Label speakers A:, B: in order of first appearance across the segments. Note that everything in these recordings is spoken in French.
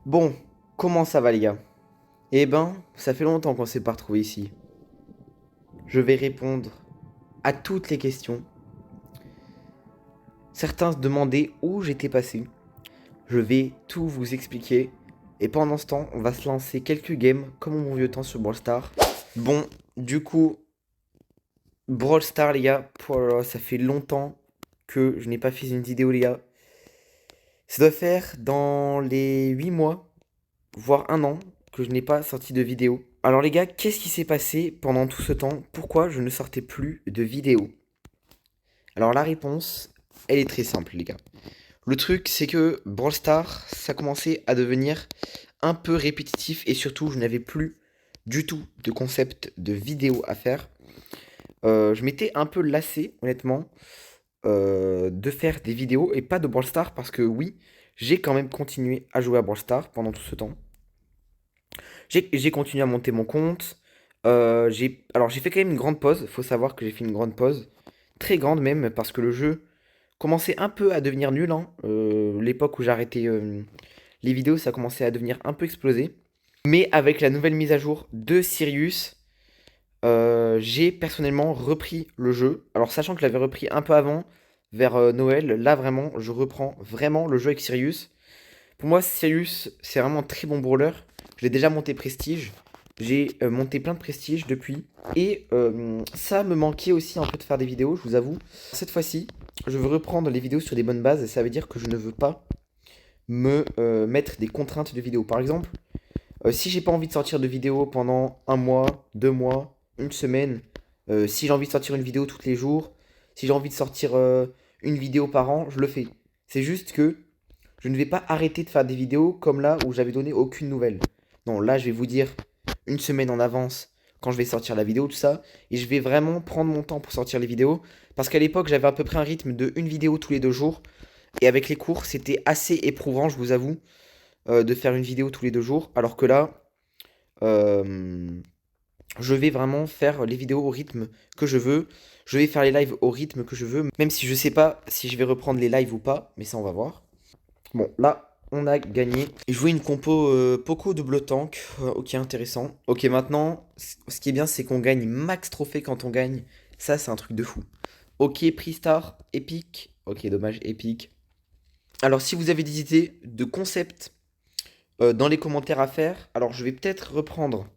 A: Bon, comment ça va les gars? Eh ben, ça fait longtemps qu'on s'est pas retrouvés ici. Je vais répondre à toutes les questions. Certains se demandaient où j'étais passé. Je vais tout vous expliquer. Et pendant ce temps, on va se lancer quelques games comme au bon vieux temps sur Brawl Stars. Bon, du coup, Brawl Stars les gars, ça fait longtemps que je n'ai pas fait une vidéo les gars. Ça doit faire dans les 8 mois, voire un an, que je n'ai pas sorti de vidéo. Alors les gars, qu'est-ce qui s'est passé pendant tout ce temps? Pourquoi je ne sortais plus de vidéos? Alors la réponse, elle est très simple les gars. Le truc, c'est que Brawl Stars, ça commençait à devenir un peu répétitif et surtout, je n'avais plus du tout de concept de vidéo à faire. Je m'étais un peu lassé, honnêtement, de faire des vidéos et pas de Brawl Stars parce que oui, j'ai quand même continué à jouer à Brawl Stars pendant tout ce temps. J'ai continué à monter mon compte. Alors j'ai fait quand même une grande pause. Faut savoir que j'ai fait une grande pause. Très grande même, parce que le jeu commençait un peu à devenir nul, hein. L'époque où j'ai arrêté les vidéos, ça commençait à devenir un peu explosé. Mais avec la nouvelle mise à jour de Sirius, j'ai personnellement repris le jeu. Alors sachant que je l'avais repris un peu avant, vers Noël, là vraiment, je reprends vraiment le jeu avec Sirius. Pour moi, Sirius, c'est vraiment un très bon brawler. Je l'ai déjà monté prestige. J'ai monté plein de prestige depuis. Et ça me manquait aussi un peu de faire des vidéos, je vous avoue. Cette fois-ci, je veux reprendre les vidéos sur des bonnes bases. Et ça veut dire que je ne veux pas me mettre des contraintes de vidéo. Par exemple, si j'ai pas envie de sortir de vidéo pendant un mois, 2 mois, une semaine, si j'ai envie de sortir une vidéo tous les jours, si j'ai envie de sortir une vidéo par an, je le fais. C'est juste que je ne vais pas arrêter de faire des vidéos comme là où j'avais donné aucune nouvelle. Non, là je vais vous dire une semaine en avance quand je vais sortir la vidéo, tout ça. Et je vais vraiment prendre mon temps pour sortir les vidéos. Parce qu'à l'époque, j'avais à peu près un rythme de une vidéo tous les 2 jours. Et avec les cours, c'était assez éprouvant, je vous avoue, de faire une vidéo tous les 2 jours. Alors que là, euh, je vais vraiment faire les vidéos au rythme que je veux. Je vais faire les lives au rythme que je veux. Même si je sais pas si je vais reprendre les lives ou pas. Mais ça, on va voir. Bon, là, on a gagné. Et jouer une compo Poco double tank. Ok, intéressant. Ok, maintenant, ce qui est bien, c'est qu'on gagne max trophée quand on gagne. Ça, c'est un truc de fou. Ok, prix star, épique. Ok, dommage, épique. Alors, si vous avez des idées de concepts dans les commentaires à faire, alors je vais peut-être reprendre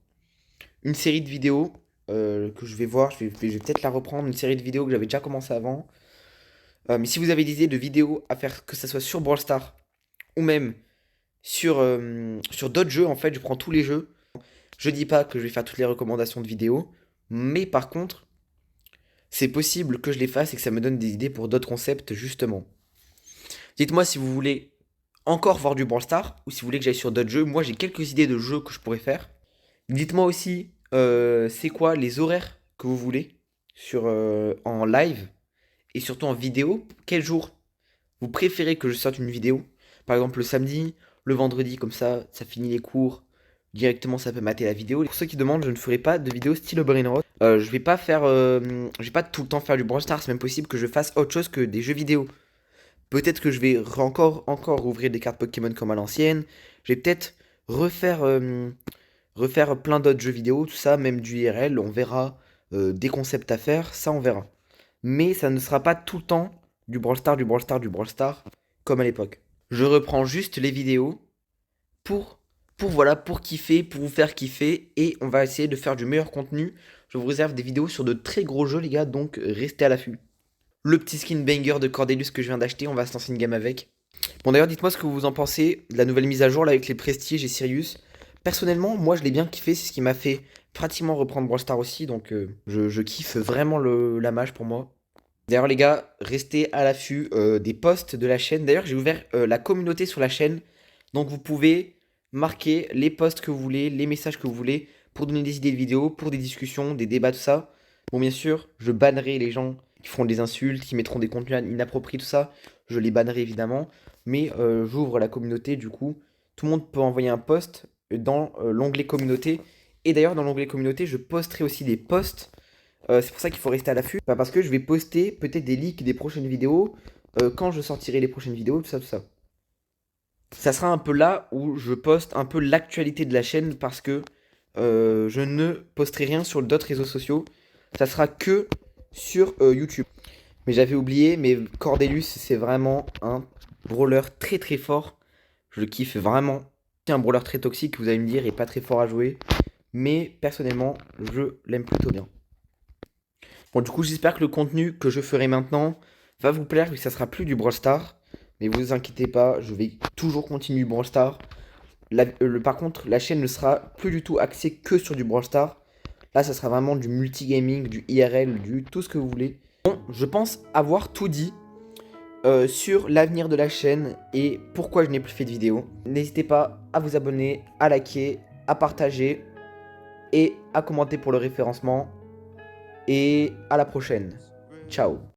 A: une série de vidéos que je vais voir. Je vais peut-être la reprendre, une série de vidéos que j'avais déjà commencé avant. Mais si vous avez des idées de vidéos à faire, que ça soit sur Brawl Stars ou même sur d'autres jeux, en fait, je prends tous les jeux. Je dis pas que je vais faire toutes les recommandations de vidéos, mais par contre, c'est possible que je les fasse et que ça me donne des idées pour d'autres concepts, justement. Dites-moi si vous voulez encore voir du Brawl Stars ou si vous voulez que j'aille sur d'autres jeux. Moi, j'ai quelques idées de jeux que je pourrais faire. Dites-moi aussi, c'est quoi les horaires que vous voulez en live et surtout en vidéo. Quel jour vous préférez que je sorte une vidéo? Par exemple le samedi, le vendredi, comme ça finit les cours. Directement, ça peut mater la vidéo. Pour ceux qui demandent, je ne ferai pas de vidéo style Brainrot. Je vais pas tout le temps faire du Brawl Stars. C'est même possible que je fasse autre chose que des jeux vidéo. Peut-être que je vais encore ouvrir des cartes Pokémon comme à l'ancienne. Je vais peut-être refaire, refaire plein d'autres jeux vidéo, tout ça, même du IRL. On verra des concepts à faire, ça on verra. Mais ça ne sera pas tout le temps du Brawl Stars, du Brawl Stars, du Brawl Stars, comme à l'époque. Je reprends juste les vidéos pour, pour kiffer, pour vous faire kiffer, et on va essayer de faire du meilleur contenu. Je vous réserve des vidéos sur de très gros jeux, les gars, donc restez à l'affût. Le petit skin banger de Cordelius que je viens d'acheter, on va se lancer une game avec. Bon, d'ailleurs, dites-moi ce que vous en pensez de la nouvelle mise à jour là avec les Prestiges et Sirius. Personnellement, moi je l'ai bien kiffé, c'est ce qui m'a fait pratiquement reprendre Brawl Stars aussi, donc je kiffe vraiment la mage pour moi. D'ailleurs, les gars, restez à l'affût des posts de la chaîne. D'ailleurs, j'ai ouvert la communauté sur la chaîne. Donc, vous pouvez marquer les posts que vous voulez, les messages que vous voulez pour donner des idées de vidéos, pour des discussions, des débats, tout ça. Bon, bien sûr, je bannerai les gens qui feront des insultes, qui mettront des contenus inappropriés, tout ça. Je les bannerai évidemment. Mais j'ouvre la communauté, du coup. Tout le monde peut envoyer un post dans l'onglet communauté. Et d'ailleurs, dans l'onglet communauté, je posterai aussi des posts c'est pour ça qu'il faut rester à l'affût. Parce que je vais poster peut-être des leaks des prochaines vidéos quand je sortirai les prochaines vidéos, tout ça, tout ça. Ça sera un peu là où je poste un peu l'actualité de la chaîne parce que je ne posterai rien sur d'autres réseaux sociaux. Ça sera que sur YouTube. Mais j'avais oublié, mais Cordelius, c'est vraiment un brawler très très fort. Je le kiffe vraiment. C'est un brawler très toxique, vous allez me dire, et pas très fort à jouer. Mais personnellement, je l'aime plutôt bien. Bon, du coup, j'espère que le contenu que je ferai maintenant va vous plaire, que ça sera plus du Brawl Stars. Mais vous inquiétez pas, je vais toujours continuer Brawl Stars. Par contre, la chaîne ne sera plus du tout axée que sur du Brawl Stars. Là, ça sera vraiment du multigaming, du IRL, du tout ce que vous voulez. Bon, je pense avoir tout dit sur l'avenir de la chaîne et pourquoi je n'ai plus fait de vidéo. N'hésitez pas à vous abonner, à liker, à partager et à commenter pour le référencement. Et à la prochaine. Ciao.